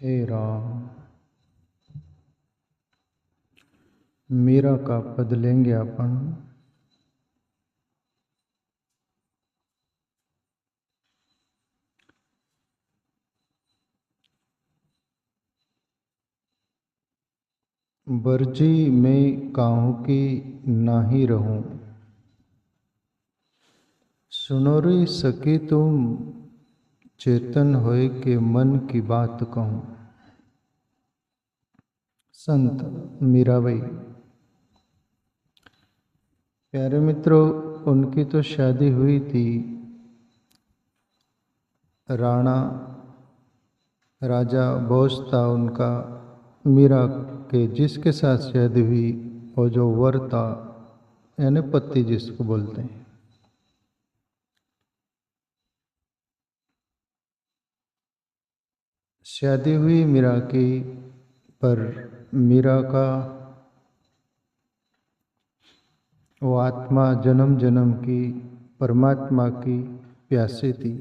हे राम, मीरा का पद लेंगे अपन। बरजी मैं काहूँ की नाही रहूं, सुनो रे सखी तुम चेतन होए के मन की बात कहूँ। संत मीराबाई। प्यारे मित्रों, उनकी तो शादी हुई थी राजा भोज था उनका। मीरा के जिसके साथ शादी हुई वो जो वर था, यानी पति जिसको बोलते हैं, शादी हुई मीरा की। पर मीरा का वो आत्मा जन्म जन्म की परमात्मा की प्यासी थी,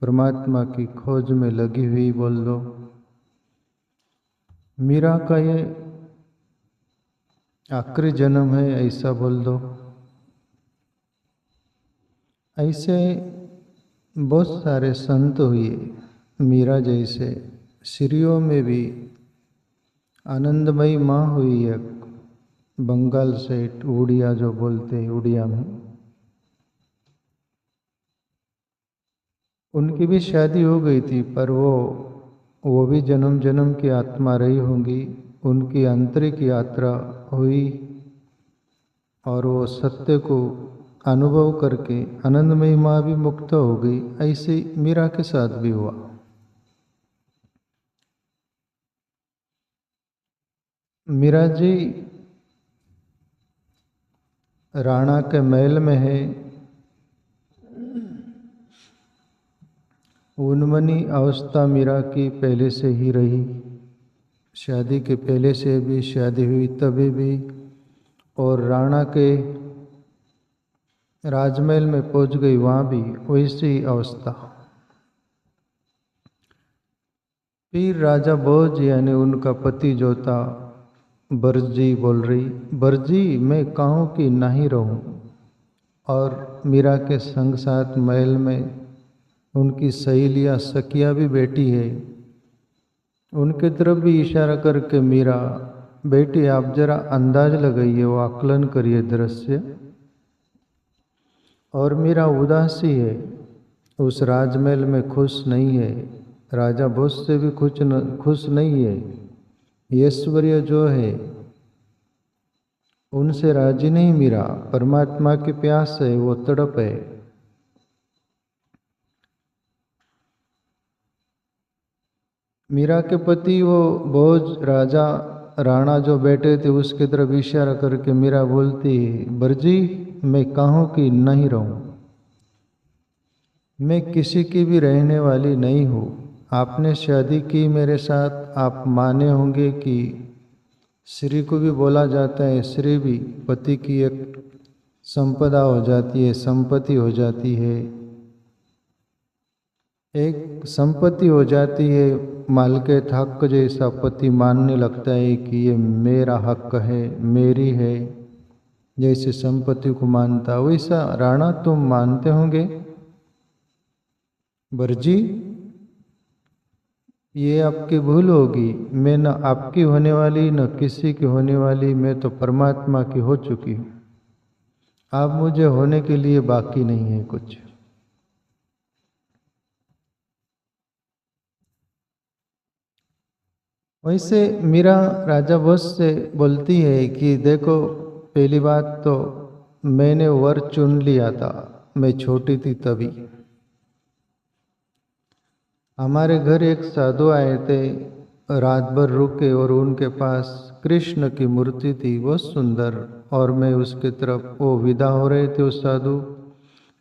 परमात्मा की खोज में लगी हुई बोल दो। मीरा का ये आखिरी जन्म है ऐसा बोल दो। ऐसे बहुत सारे संत हुए मीरा जैसे। सिरियों में भी आनंदमयी माँ हुई एक, बंगाल से उड़िया जो बोलते हैं, उड़िया में उनकी भी शादी हो गई थी। पर वो भी जन्म जन्म की आत्मा रही होंगी। उनकी आंतरिक यात्रा हुई और वो सत्य को अनुभव करके आनंदमयी माँ भी मुक्त हो गई। ऐसे मीरा के साथ भी हुआ। मीरा जी राणा के महल में है। उन्मनी अवस्था मीरा की पहले से ही रही, शादी के पहले से भी, शादी हुई तभी भी, और राणा के राजमहल में पहुंच गई वहाँ भी वैसी अवस्था। फिर राजा भोज यानी उनका पति जो था, बरजी बोल रही, बरजी मैं काहूँ कि नहीं रहूं। और मीरा के संग साथ महल में उनकी सहेलियाँ सखियाँ भी बैठी है। उनके तरफ भी इशारा करके मीरा, बेटी आप जरा अंदाज लगाइए, वो आकलन करिए दृश्य। और मीरा उदासी है, उस राजमहल में खुश नहीं है, राजा भोज से भी खुश नहीं है। ऐश्वर्य जो है उनसे राजी नहीं मीरा। परमात्मा की प्यास है, वो तड़प है। मीरा के पति वो भोज राजा राणा जो बैठे थे उसके तरफ इशारा करके मीरा बोलती है, बरजी मैं काहूँ कि नहीं रहूं, मैं किसी की भी रहने वाली नहीं हूँ। आपने शादी की मेरे साथ, आप माने होंगे कि स्त्री को भी बोला जाता है, स्त्री भी पति की एक संपदा हो जाती है, संपत्ति हो जाती है, एक संपत्ति हो जाती है। मालिक हक जैसा पति मानने लगता है कि ये मेरा हक है, मेरी है। जैसे संपत्ति को मानता, वैसा राणा तुम मानते होंगे बरजी। ये आपकी भूल होगी। मैं न आपकी होने वाली न किसी की होने वाली, मैं तो परमात्मा की हो चुकी हूँ। आप मुझे होने के लिए बाकी नहीं है कुछ। वैसे मीरा राजा भोज से बोलती है कि देखो, पहली बात तो मैंने वर चुन लिया था, मैं छोटी थी तभी। हमारे घर एक साधु आए थे, रात भर रुके और उनके पास कृष्ण की मूर्ति थी बहुत सुंदर। और मैं उसके तरफ, वो विदा हो रहे थे उस साधु,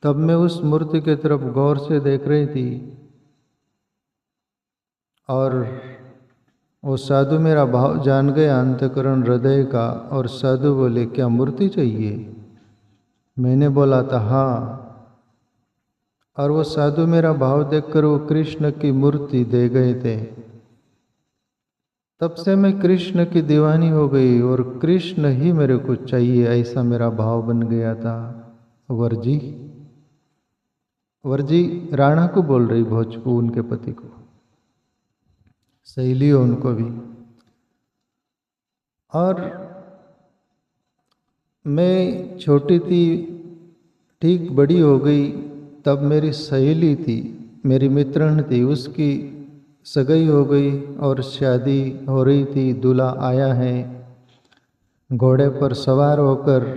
तब मैं उस मूर्ति के तरफ गौर से देख रही थी। और वो साधु मेरा भाव जान गया, अंतकरण हृदय का। और साधु बोले, क्या मूर्ति चाहिए? मैंने बोला था हाँ। और वो साधु मेरा भाव देखकर वो कृष्ण की मूर्ति दे गए थे। तब से मैं कृष्ण की दीवानी हो गई और कृष्ण ही मेरे को चाहिए, ऐसा मेरा भाव बन गया था। वर्जी वर्जी राणा को बोल रही, भोज को, उनके पति को, सहेली हो उनको भी। और मैं छोटी थी, ठीक बड़ी हो गई, तब मेरी सहेली थी, मेरी मित्रन थी, उसकी सगाई हो गई और शादी हो रही थी। दूल्हा आया है, घोड़े पर सवार होकर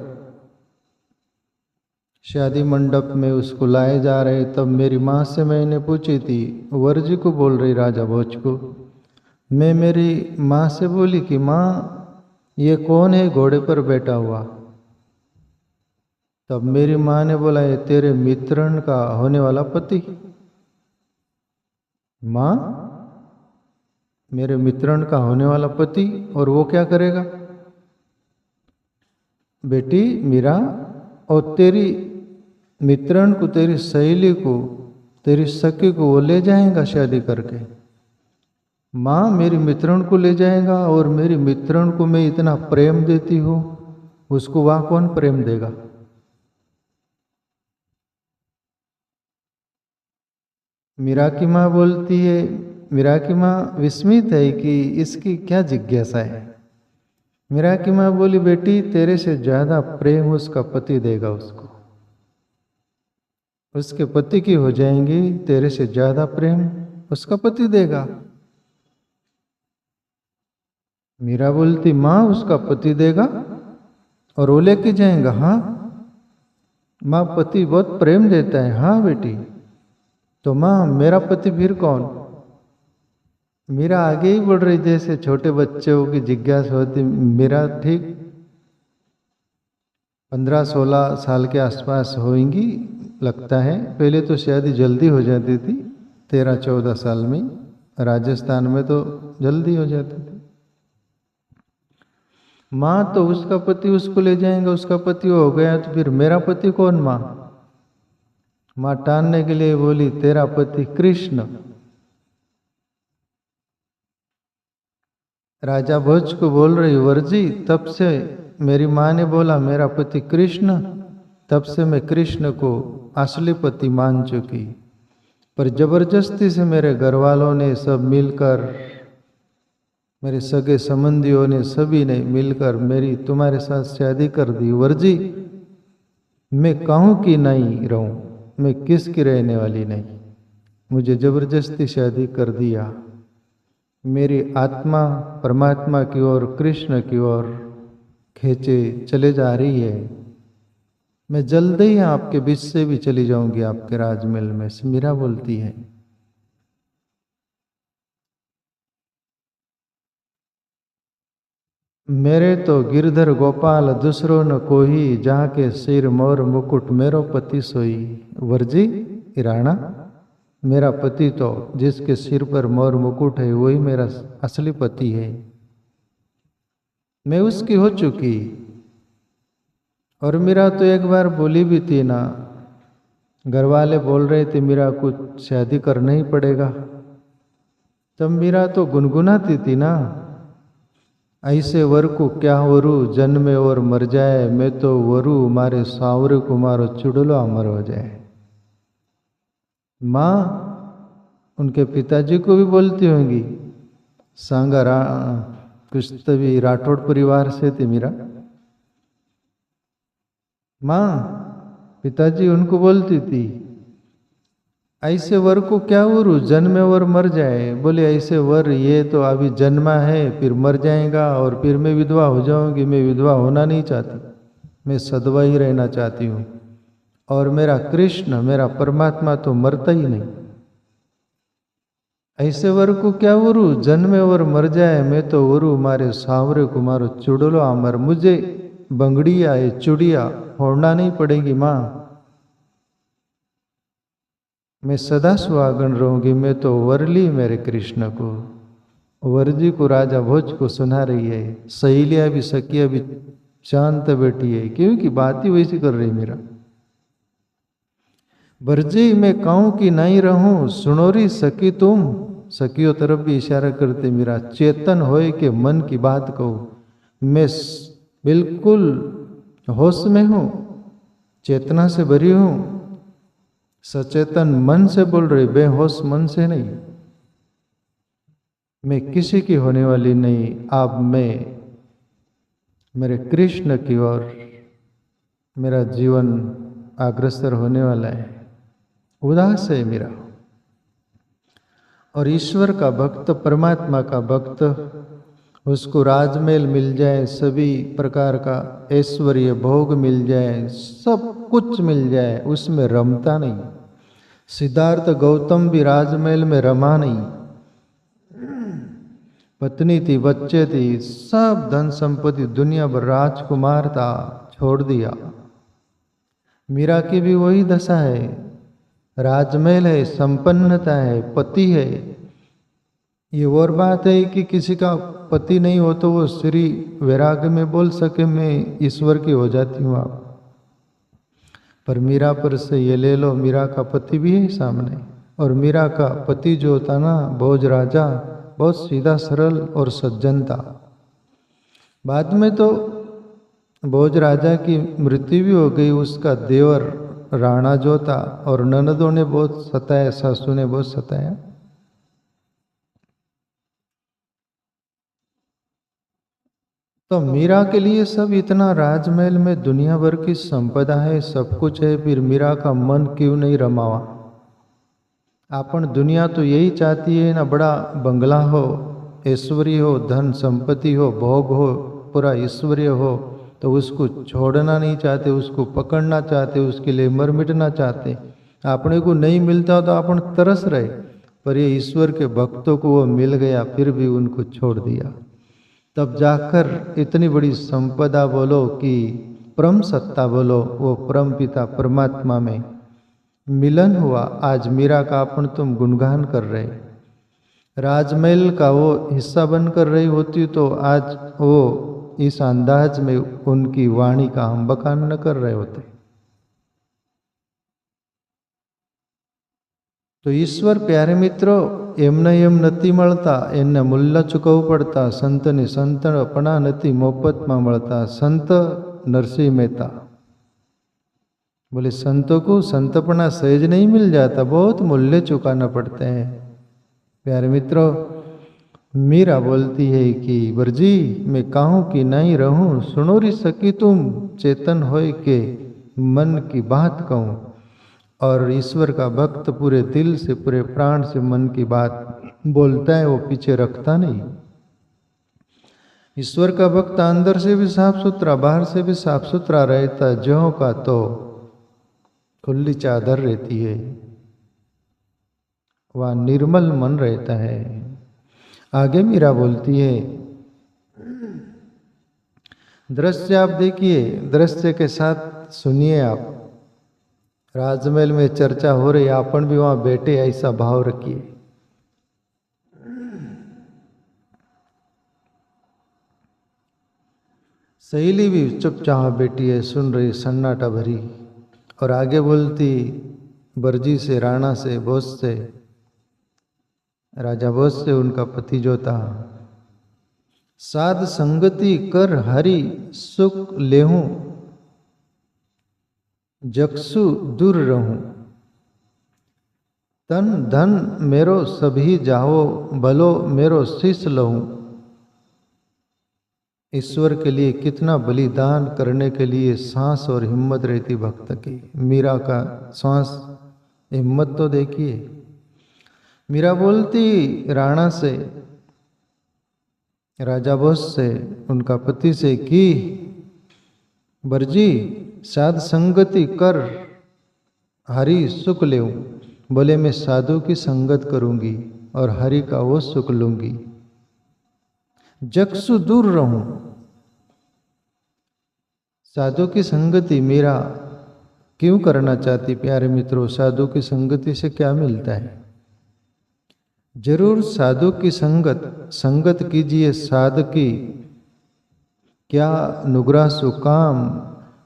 शादी मंडप में उसको लाए जा रहे। तब मेरी माँ से मैंने पूछी थी, वर्जी को बोल रही, राजा भोज को। मैं मेरी माँ से बोली कि माँ, ये कौन है घोड़े पर बैठा हुआ? तब मेरी माँ ने बोला, ये तेरे मित्रन का होने वाला पति। माँ, मेरे मित्रन का होने वाला पति, और वो क्या करेगा? बेटी मीरा, और तेरी मित्रन को, तेरी सहेली को, तेरी सखी को वो ले जाएगा शादी करके। माँ, मेरी मित्रन को ले जाएगा, और मेरी मित्रन को मैं इतना प्रेम देती हूँ, उसको वह कौन प्रेम देगा? मीरा की माँ बोलती है, मीरा की माँ विस्मित है कि इसकी क्या जिज्ञासा है। मीरा की माँ बोली, बेटी तेरे से ज्यादा प्रेम उसका पति देगा उसको, उसके पति की हो जाएंगी, तेरे से ज्यादा प्रेम उसका पति देगा। मीरा बोलती, माँ उसका पति देगा और वो लेके जाएगा? हाँ माँ, पति बहुत प्रेम देता है। हाँ बेटी, तो माँ मेरा पति फिर कौन? मीरा आगे ही बढ़ रही, जैसे छोटे बच्चों की जिज्ञासा होती। मीरा ठीक 15-16 साल के आसपास होंगी लगता है। पहले तो शादी जल्दी हो जाती थी, 13-14 साल में। राजस्थान में तो जल्दी हो जाती थी। माँ, तो उसका पति उसको ले जाएगा, उसका पति हो गया तो फिर मेरा पति कौन? माँ, माँ टालने के लिए बोली, तेरा पति कृष्ण। राजा भोज को बोल रही, वर्जी तब से मेरी माँ ने बोला मेरा पति कृष्ण, तब से मैं कृष्ण को असली पति मान चुकी। पर जबरदस्ती से मेरे घर वालों ने सब मिलकर, मेरे सगे संबंधियों ने, सभी ने मिलकर मेरी तुम्हारे साथ शादी कर दी। वर्जी, मैं कहूँ कि नहीं रहूं, मैं किसकी रहने वाली नहीं, मुझे जबरदस्ती शादी कर दिया। मेरी आत्मा परमात्मा की ओर, कृष्ण की ओर खींचे चले जा रही है। मैं जल्द ही आपके बीच से भी चली जाऊंगी, आपके राजमहल में से। मीरा बोलती है, मेरे तो गिरधर गोपाल दूसरो न कोई, जहाँ के सिर मोर मुकुट मेरो पति सोई। वर्जी राणा, मेरा पति तो जिसके सिर पर मोर मुकुट है वही मेरा असली पति है। मैं उसकी हो चुकी। और मीरा तो एक बार बोली भी थी ना, घर वाले बोल रहे थे मीरा कुछ शादी करना ही पड़ेगा। तब मीरा तो गुनगुनाती थी ना, ऐसे वर को क्या वरु, जन्मे और मर जाए, मैं तो वरु मारे सावरे को मारो चुड़लो अमर हो जाए। माँ उनके पिताजी को भी बोलती होंगी। सांगा कुछ तभी राठौड़ परिवार से थे मीरा। माँ, पिताजी उनको बोलती थी, ऐसे वर को क्या वरु, जन्मे और मर जाए। बोले ऐसे वर, ये तो अभी जन्मा है, फिर मर जाएगा और फिर मैं विधवा हो जाऊंगी। मैं विधवा होना नहीं चाहती, मैं सधवा ही रहना चाहती हूँ। और मेरा कृष्ण, मेरा परमात्मा तो मरता ही नहीं। ऐसे वर को क्या वरु, जन्मे और मर जाए, मैं तो वरु मारे सावरे को मारो चुड़लो अमर। मुझे बंगड़िया ये चुड़िया फोड़ना नहीं पड़ेगी माँ, मैं सदा सुहागन रहूंगी। मैं तो वरली मेरे कृष्ण को। वरजी को राजा भोज को सुना रही है। सहेलियां भी, सखियां भी शांत बैठी है, क्योंकि बात ही वैसी कर रही मेरा। वर्जी मैं कहूं कि नहीं रहूं, सुनोरी सकी तुम, सखियों तरफ भी इशारा करते मीरा, चेतन होए के मन की बात कहूँ, मैं बिल्कुल होश में हूँ, चेतना से भरी हूँ, सचेतन मन से बोल रही, बेहोश मन से नहीं। मैं किसी की होने वाली नहीं, अब मैं मेरे कृष्ण की ओर मेरा जीवन अग्रसर होने वाला है। उदास है मेरा। और ईश्वर का भक्त, परमात्मा का भक्त, उसको राजमहल मिल जाए, सभी प्रकार का ऐश्वर्य भोग मिल जाए, सब कुछ मिल जाए, उसमें रमता नहीं। सिद्धार्थ गौतम भी राजमहल में रमा नहीं। पत्नी थी, बच्चे थी, सब धन संपत्ति, दुनिया भर, राजकुमार था, छोड़ दिया। मीरा की भी वही दशा है। राजमहल है, संपन्नता है, पति है। ये और बात है कि किसी का पति नहीं हो तो वो श्री वैराग्य में बोल सके मैं ईश्वर की हो जाती हूँ आप। पर मीरा पर से ये ले लो, मीरा का पति भी है सामने। और मीरा का पति जो था ना, भोज राजा, बहुत सीधा सरल और सज्जन था। बाद में तो भोज राजा की मृत्यु भी हो गई। उसका देवर राणा जो था और ननदों ने बहुत सताया, सासू ने बहुत सताया। तो मीरा के लिए सब इतना, राजमहल में दुनिया भर की संपदा है, सब कुछ है, फिर मीरा का मन क्यों नहीं रमावा। अपन दुनिया तो यही चाहती है ना, बड़ा बंगला हो, ऐश्वर्य हो, धन संपत्ति हो, भोग हो, पूरा ऐश्वर्य हो, तो उसको छोड़ना नहीं चाहते, उसको पकड़ना चाहते, उसके लिए मर मिटना चाहते। अपने को नहीं मिलता तो अपन तरस रहे, पर ये ईश्वर के भक्तों को वो मिल गया, फिर भी उनको छोड़ दिया। तब जाकर इतनी बड़ी संपदा बोलो कि परम सत्ता बोलो, वो परम पिता परमात्मा में मिलन हुआ। आज मीरा का अपन तुम गुणगान कर रहे, राजमहल का वो हिस्सा बनकर रही होती तो आज वो इस अंदाज में उनकी वाणी का हम बखान न कर रहे होते। तो ईश्वर प्यारे मित्रों, एमने एम नती મળતા, એને મૂલ્ય ચૂકવવું પડતા, સંતને સંતપણા નથી મોફતમાં મળતા। संत नरसिंह मेहता बोले, संतों को संतपना सहज नहीं मिल जाता, बहुत मूल्य चुकाना पड़ते हैं। प्यारे मित्रों, मीरा बोलती है कि बरजी मैं कहूँ कि नहीं रहूं, सुनो री सकी तुम, चेतन होए के मन की बात कहूँ। और ईश्वर का भक्त पूरे दिल से, पूरे प्राण से मन की बात बोलता है, वो पीछे रखता नहीं। ईश्वर का भक्त अंदर से भी साफ सुथरा, बाहर से भी साफ सुथरा रहता, ज्यों का तो खुली चादर रहती है, वह निर्मल मन रहता है। आगे मीरा बोलती है, दृश्य आप देखिए, दृश्य के साथ सुनिए आप। राजमहल में चर्चा हो रही, अपन भी वहां बैठे, ऐसा भाव रखिए। सहेली भी चुपचाप बैठी है, सुन रही, सन्नाटा भरी। और आगे बोलती, बरजी से, राणा से, भोज से, राजा भोज से उनका पति जो था, साध संगति कर हरि सुख लेहूं, जगसु दूर रहूं, तन धन मेरो सभी जाओ, भलो मेरो शीश लहूं। ईश्वर के लिए कितना बलिदान करने के लिए सांस और हिम्मत रहती भक्त की। मीरा का सांस हिम्मत तो देखिए। मीरा बोलती राणा से, राजा भोज से, उनका पति से कि बरजी साध संगति कर हरि सुख लेऊं। बोले मैं साधु की संगत करूंगी और हरि का वो सुख लूंगी, जगसु दूर रहूं। साधु की संगति मीरा क्यों करना चाहती? प्यारे मित्रों, साधु की संगति से क्या मिलता है? जरूर साधु की संगत कीजिए। साध की क्या नुगरा सुकाम,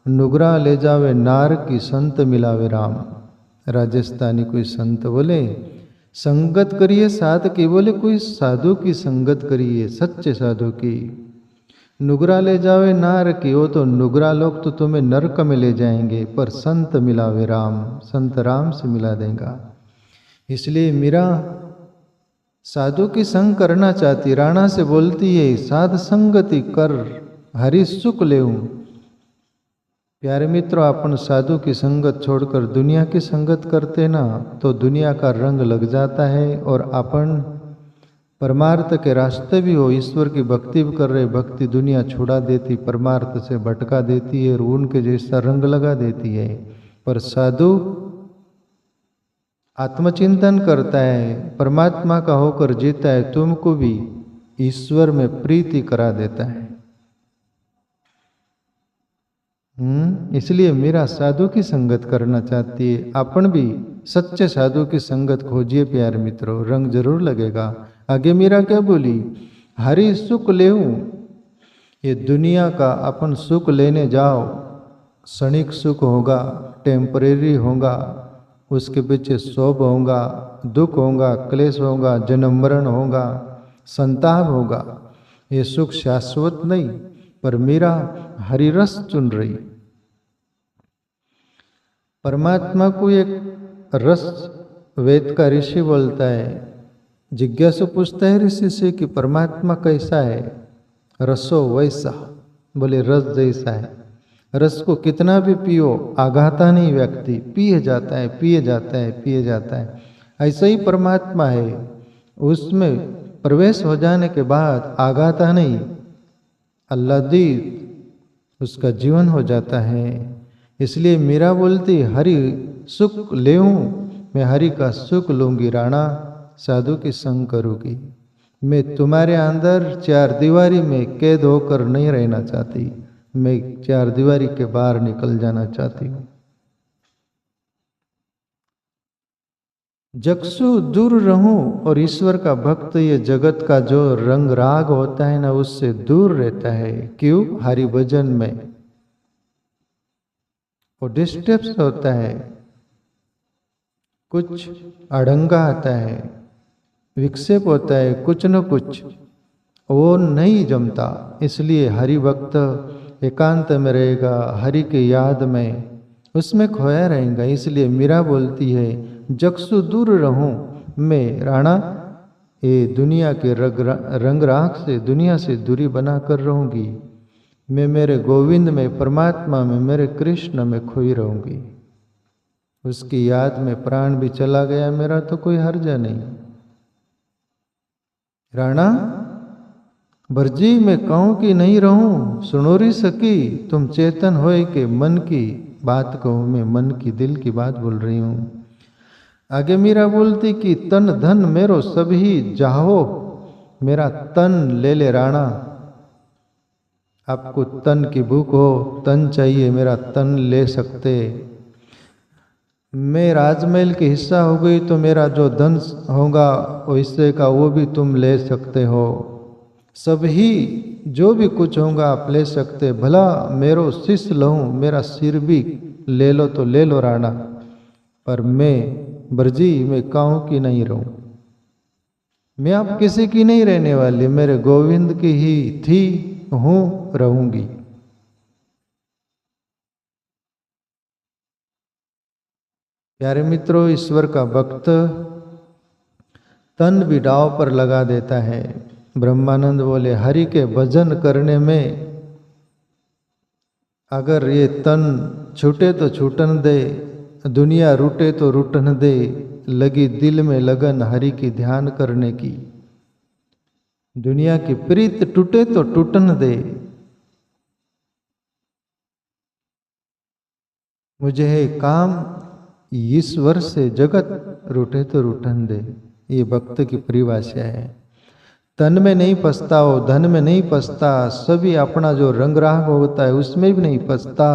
नुगरा ले जावे नार की संत मिलावे राम। राजस्थानी कोई संत बोले संगत करिए साध की, बोले कोई साधु की संगत करिए, सच्चे साधु की। नुगरा ले जावे नार की, वो तो नुगरा लोग तो तुम्हें नरक में ले जाएंगे, पर संत मिलावे राम, संत राम से मिला देगा। इसलिए मीरा साधु की संग करना चाहती, राणा से बोलती है साध संगति कर हरि सुख लेऊं। प्यारे मित्रों, अपन साधु की संगत छोड़कर दुनिया की संगत करते ना तो दुनिया का रंग लग जाता है, और अपन परमार्थ के रास्ते भी हो, ईश्वर की भक्ति भी कर रहे, भक्ति दुनिया छुड़ा देती, परमार्थ से भटका देती है और उनके जैसा रंग लगा देती है। पर साधु आत्मचिंतन करता है, परमात्मा का होकर जीता है, तुमको भी ईश्वर में प्रीति करा देता है। इसलिए मेरा साधु की संगत करना चाहती है। अपन भी सच्चे साधु की संगत खोजिए प्यारे मित्रों, रंग जरूर लगेगा। आगे मीरा क्या बोली, हरि सुख लेऊं। ये दुनिया का अपन सुख लेने जाओ, क्षणिक सुख होगा, टेम्परेरी होगा, उसके पीछे शोभ होगा, दुख होगा, क्लेश होगा, जन्म मरण होगा, संताप होगा। ये सुख शाश्वत नहीं। पर मीरा हरि रस चुन रही। परमात्मा को एक रस वेद का ऋषि बोलता है। जिज्ञासु पूछता है ऋषि से कि परमात्मा कैसा है? रसो वैसा, बोले रस जैसा है। रस को कितना भी पियो आघाता नहीं व्यक्ति, पिए जाता है, पिए जाता है, पिए जाता है। ऐसा ही परमात्मा है, उसमें प्रवेश हो जाने के बाद आघाता नहीं, आह्लादित उसका जीवन हो जाता है। इसलिए मीरा बोलती हरि सुख लेऊं, मैं हरि का सुख लूंगी राणा, साधु की संग करूंगी। मैं तुम्हारे अंदर चार दीवारी में कैद होकर नहीं रहना चाहती, मैं चार दीवारी के बाहर निकल जाना चाहती हूँ। जगसु दूर रहूं, और ईश्वर का भक्त ये जगत का जो रंग राग होता है ना, उससे दूर रहता है। क्यों? हरि भजन में वो डिस्टर्ब होता है, कुछ अड़ंगा आता है, विक्षेप होता है, कुछ न कुछ वो नहीं जमता। इसलिए हरि भक्त एकांत में रहेगा, हरि के याद में, उसमें खोया रहेगा। इसलिए मीरा बोलती है जगसु दूर रहूं, मैं राणा ये दुनिया के रंग राख से, दुनिया से दूरी बना कर रहूंगी। मैं मेरे गोविंद में, परमात्मा में, मेरे कृष्ण में खोई रहूंगी। उसकी याद में प्राण भी चला गया मेरा तो कोई हर्जा नहीं। राणा बरजी मैं कहूं कि नहीं रहूं, सुनोरी सकी तुम चेतन होए के मन की बात कहूं, मैं मन की दिल की बात बोल रही हूं। आगे मीरा बोलती कि तन धन मेरो सभी जाहो, मेरा तन ले ले राणा। आपको तन की भूख हो, तन चाहिए, मेरा तन ले सकते। मैं राजमहल के हिस्सा हो गई तो मेरा जो धन होगा वो हिस्से का वो भी तुम ले सकते हो। सभी जो भी कुछ होगा आप ले सकते, भला मेरो शीश लहूं, मेरा सिर भी ले लो तो ले लो राणा, पर मैं बरजी मैं कहूं कि नहीं रहूं। मैं आप किसी की नहीं रहने वाली, मेरे गोविंद की ही थी, हूं, रहूंगी। प्यारे मित्रों, ईश्वर का भक्त तन भी दांव पर लगा देता है। ब्रह्मानंद बोले हरि के भजन करने में अगर ये तन छूटे तो छूटन दे, दुनिया रूटे तो रूटन दे, लगी दिल में लगन हरि की ध्यान करने की। दुनिया की प्रीत टूटे तो टूटन दे, मुझे है काम ईश्वर से, जगत रूठे तो रूठन दे। ये भक्त की परिभाषा है। तन में नहीं फंसता हो, धन में नहीं फंसता, सभी अपना जो रंग राग होता है उसमें भी नहीं फंसता।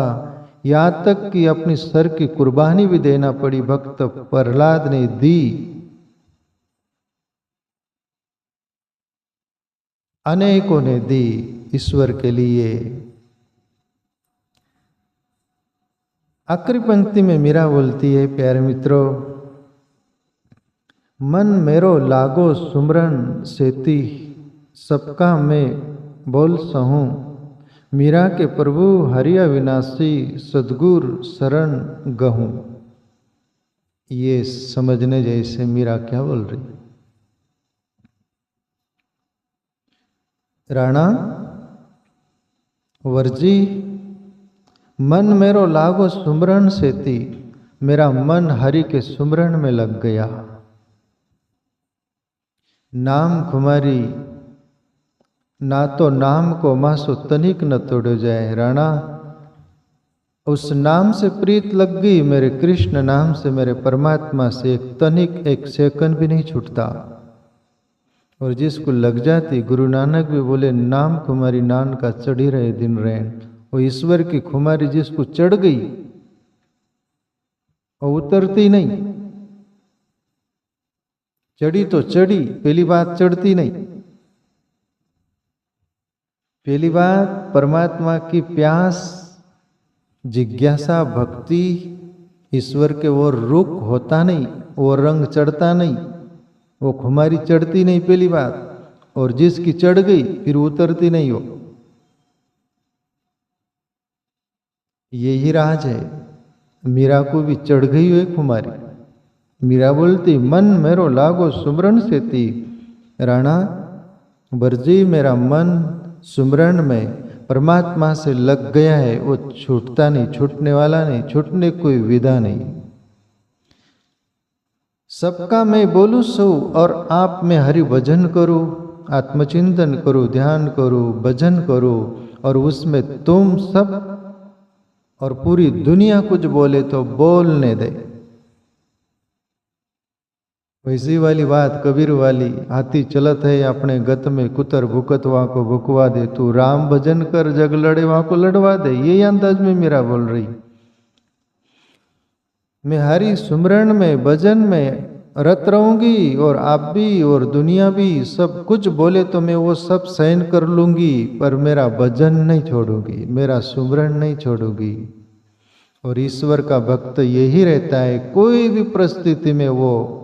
यहाँ तक कि अपनी सर की कुर्बानी भी देना पड़ी, भक्त प्रहलाद ने दी। अनेकों ने दी ईश्वर के लिए। आखिरी पंक्ति में मीरा बोलती है प्यारे मित्रों, मन मेरो लागो सुमरन सेती सबका मैं बोल सहूँ। मीरा के प्रभु हरि अविनाशी सद्गुर शरण गहूँ। ये समझने जैसे मीरा क्या बोल रही। राणा वर्जी मन मेरो लागो सुमरन सेती, मेरा मन हरि के सुमरन में लग गया। नाम खुमारी ना तो नाम को मासो तनिक न तोड़ो जाए। राणा उस नाम से प्रीत लग गई, मेरे कृष्ण नाम से, मेरे परमात्मा से एक तनिक एक सेकंड भी नहीं छूटता। और जिसको लग जाती, गुरु नानक भी बोले नाम खुमारी नान का चढ़ी रहे दिन रैन। वो ईश्वर की खुमारी जिसको चढ़ गई वो उतरती नहीं। चढ़ी तो चढ़ी, पहली बात चढ़ती नहीं। पहली बात परमात्मा की प्यास, जिज्ञासा, भक्ति, ईश्वर के वो रुख होता नहीं, वो रंग चढ़ता नहीं, वो खुमारी चढ़ती नहीं पहली बात। और जिसकी चढ़ गई फिर उतरती नहीं हो। यही राज है। मीरा को भी चढ़ गई हो खुमारी। मीरा बोलती मन मेरो लागो सुमरन सेती। राणा बरजी मेरा मन सुमरन में परमात्मा से लग गया है, वो छूटता नहीं, छूटने वाला नहीं, छूटने कोई विधा नहीं। सबका मैं बोलूं सो और आप में हरि भजन करूं, आत्मचिंतन करूं, ध्यान करूं, भजन करूं। और उसमें तुम सब और पूरी दुनिया कुछ बोले तो बोलने दे। वैसी वाली बात कबीर वाली, हाथी चलत है अपने गत में, कुतर भुकत वहाँ को भुकवा दे। तू राम भजन कर जग लड़े वहाँ को लड़वा दे। ये अंदाज में मीरा बोल रही। मैं हरि सुमरण में, भजन में रत रहूंगी और आप भी और दुनिया भी सब कुछ बोले तो मैं वो सब सहन कर लूंगी, पर मेरा भजन नहीं छोड़ूंगी, मेरा सुमरण नहीं छोड़ूंगी। और ईश्वर का भक्त यही रहता है, कोई भी परिस्थिति में वो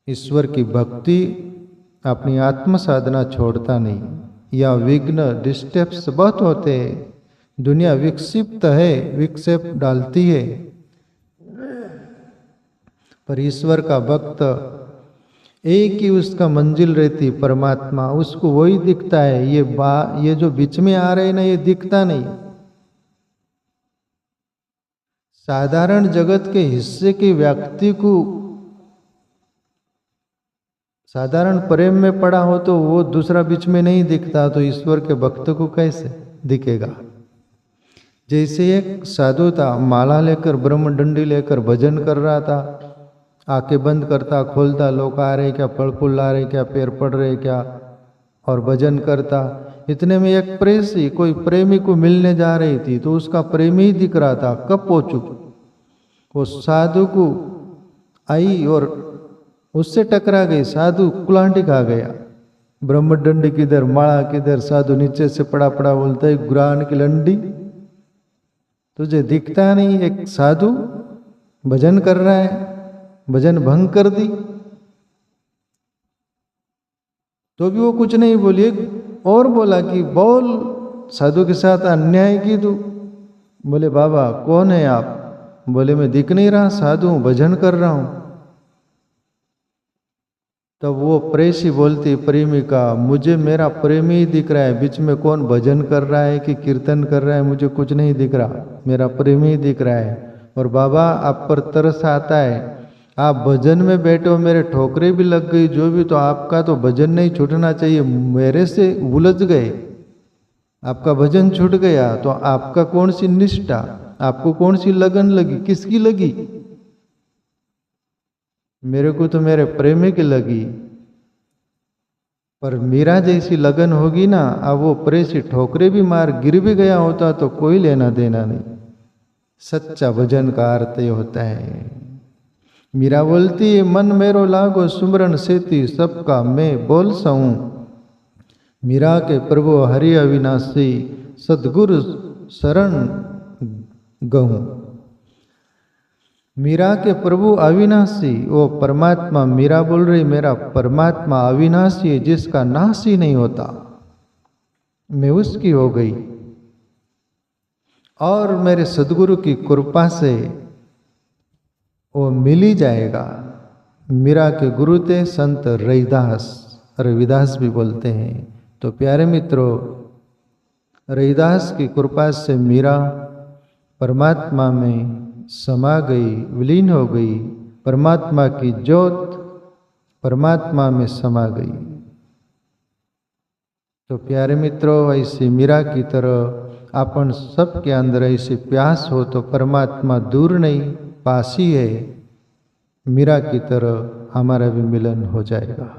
ईश्वर की भक्ति, अपनी आत्म साधना छोड़ता नहीं। या विघ्न डिस्टर्ब्स बहुत होते हैं, दुनिया विक्षिप्त है, विक्षेप डालती है, पर ईश्वर का भक्त एक ही उसका मंजिल रहती, परमात्मा। उसको वही दिखता है। ये जो बीच में आ रहे ना, ये दिखता नहीं। साधारण जगत के हिस्से की व्यक्ति को साधारण प्रेम में पड़ा हो तो वो दूसरा बीच में नहीं दिखता, तो ईश्वर के भक्त को कैसे दिखेगा। जैसे एक साधु था, माला लेकर, ब्रह्म डंडी लेकर भजन कर रहा था। आंखें बंद करता, खोलता, लोग आ रहे क्या, फल फूल ला रहे क्या, पैर पड़ रहे क्या, और भजन करता। इतने में एक प्रेसी कोई प्रेमी को मिलने जा रही थी, तो उसका प्रेमी ही दिख रहा था। कब पहुंचू, वो साधु को आई और उससे टकरा गई। साधु कुलांटी खा गया। ब्रह्मदंडी किधर, माला किधर, साधु नीचे से पड़ा पड़ा बोलता है गुरान की लंडी, तुझे दिखता नहीं। एक साधु भजन कर रहा है, भजन भंग कर दी तो भी वो कुछ नहीं बोली। और बोला कि बोल, साधु के साथ अन्याय की तू। बोले बाबा कौन है आप? बोले मैं दिख नहीं रहा, साधु हूं, भजन कर रहा हूं। तब वो प्रेसी बोलती, प्रेमिका, मुझे मेरा प्रेमी ही दिख रहा है, बीच में कौन भजन कर रहा है कि कीर्तन कर रहा है मुझे कुछ नहीं दिख रहा, मेरा प्रेमी ही दिख रहा है। और बाबा आप पर तरस आता है, आप भजन में बैठे हो, मेरे ठोकरे भी लग गई जो भी, तो आपका तो भजन नहीं छूटना चाहिए। मेरे से उलझ गए, आपका भजन छूट गया, तो आपका कौन सी निष्ठा, आपको कौन सी लगन लगी, किसकी लगी? मेरे को तो मेरे प्रेमी की लगी। पर मीरा जैसी लगन होगी ना, अब वो प्रेसी ठोकरे भी मार गिर भी गया होता तो कोई लेना देना नहीं। सच्चा भजन का अर्थ ये होता है। मीरा बोलती है मन मेरो लागो सुमरन सेती सबका मैं बोल सऊं। मीरा के प्रभु हरि अविनाशी सद्गुरु शरण गहूं। मीरा के प्रभु अविनाशी, वो परमात्मा, मीरा बोल रही मेरा परमात्मा अविनाशी है, जिसका नाश ही नहीं होता, मैं उसकी हो गई। और मेरे सदगुरु की कृपा से वो मिल ही जाएगा। मीरा के गुरु थे संत रविदास, रविदास भी बोलते हैं। तो प्यारे मित्रों, रविदास की कृपा से मीरा परमात्मा में समा गई, विलीन हो गई, परमात्मा की ज्योत परमात्मा में समा गई। तो प्यारे मित्रों, ऐसी मीरा की तरह अपन सबके अंदर ऐसी प्यास हो तो परमात्मा दूर नहीं, पास ही है। मीरा की तरह हमारा भी मिलन हो जाएगा।